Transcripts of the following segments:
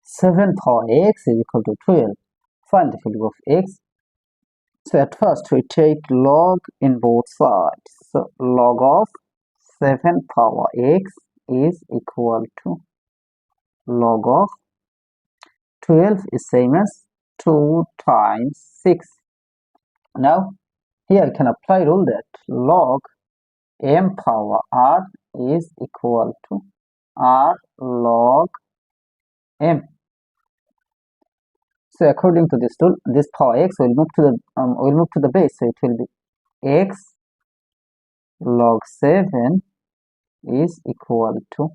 7 power x is equal to 12. Find the value of x. So at first we take log in both sides. So log of 7 power x is equal to log of 12 is same as 2 times 6. Now here I can apply rule that log m power r is equal to r log m. So according to this rule, this power x will move to the base, so it will be x log 7 is equal to,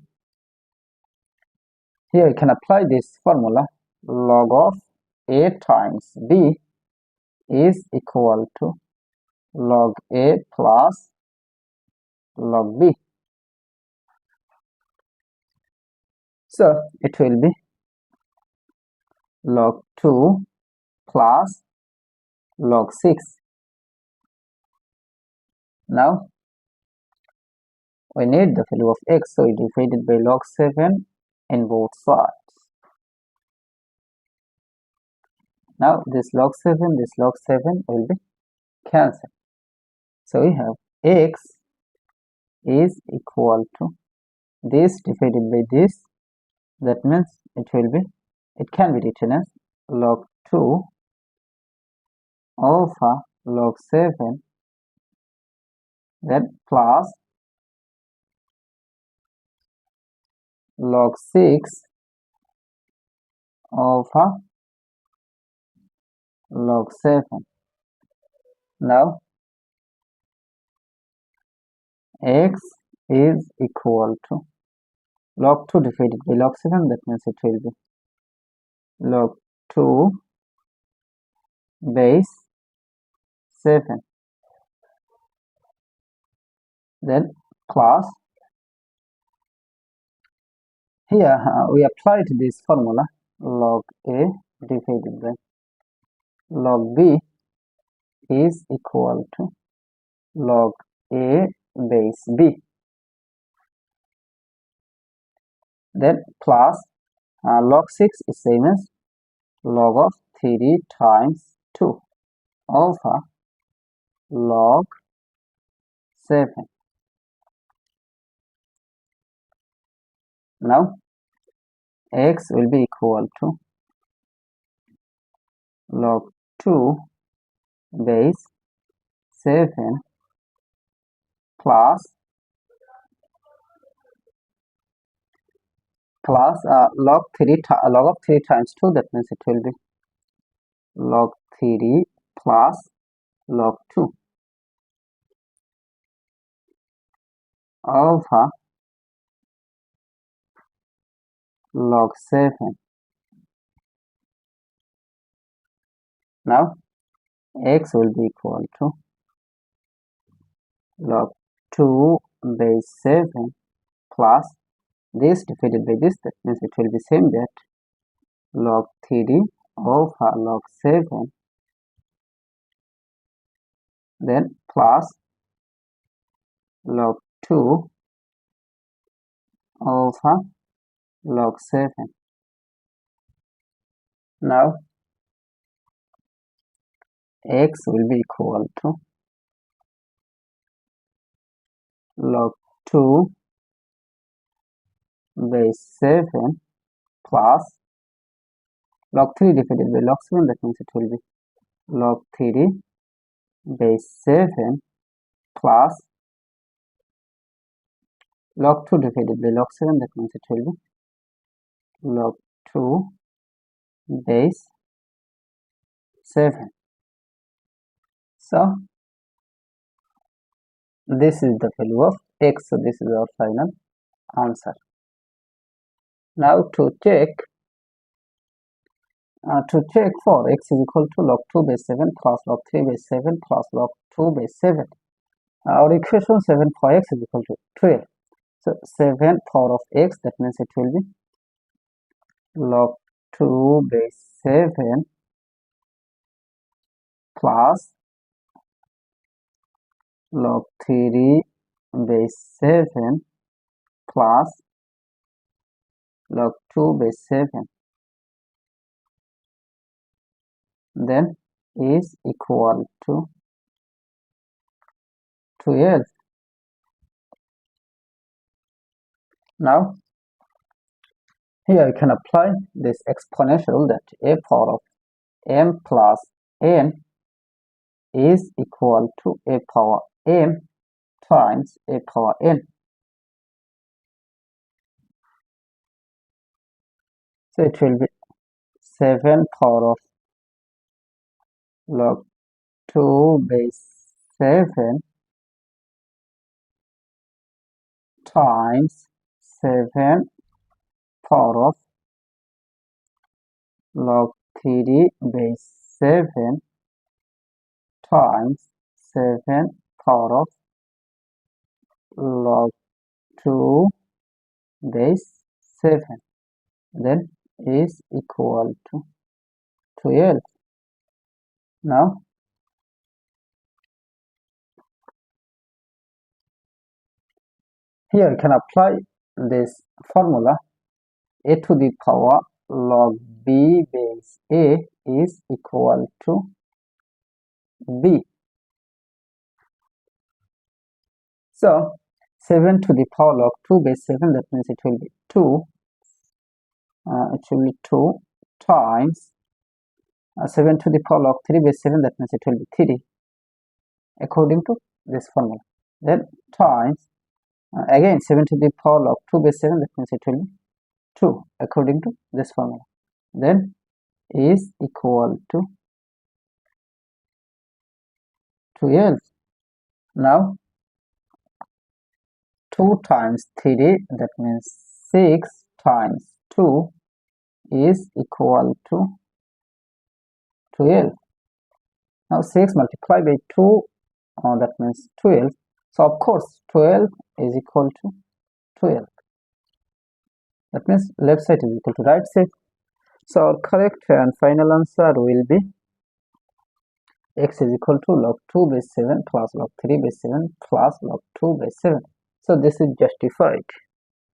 here you can apply this formula, log of a times b is equal to log a plus log b. So it will be log 2 plus log 6. Now we need the value of x, so we divide it by log 7 in both sides. Now this log 7 will be cancelled. So we have x is equal to this divided by this. That means it can be written as log 2 over log 7, then plus log 6 over log 7. Now x is equal to log 2 divided by log 7, that means it will be log 2 base 7, then plus, here we applied this formula, log a divided by log b is equal to log a base b, then plus log 6 is same as log of 3 times 2 over log 7. Now x will be equal to log 2 base 7 plus log of 3 times 2, that means it will be log 3 plus log 2 over log 7. Now x will be equal to log 2 base 7 plus this divided by this, that means it will be same that log 3 over log 7, then plus log 2 over log 7. Now x will be equal to log 2 base 7 plus log 3 divided by log 7, that means it will be log 3 base 7 plus log 2 divided by log 7, that means it will be log 2 base 7. So this is the value of x, so this is our final answer. Now to check for x is equal to log 2 base 7 plus log 3 base 7 plus log 2 base 7. Our equation 7 for x is equal to 12. So 7 power of x, that means it will be log 2 base 7 plus log 3 base 7 plus log 2 base 7. then is equal to 12. Now here we can apply this exponential that a power of m plus n is equal to a power m times a power n. So it will be 7 power of log 2 base 7 times 7 power of log 3 base 7 times 7 power of log 2 base 7, then is equal to 12. Now here we can apply this formula. A to the power log b base a is equal to b. So 7 to the power log 2 base 7, that means it will be 2. It will be 2 times 7 to the power log 3 base 7, that means it will be 3 according to this formula. Then times again 7 to the power log 2 base 7, that means it will be 2 according to this formula. Then is equal to 12. Now 2 times 3, that means 6 times 2 is equal to 12. Now 6 multiplied by 2, that means 12. So of course 12 is equal to 12. That means left side is equal to right side. So our correct and final answer will be x is equal to log 2 base 7 plus log 3 base 7 plus log 2 base 7. So this is justified.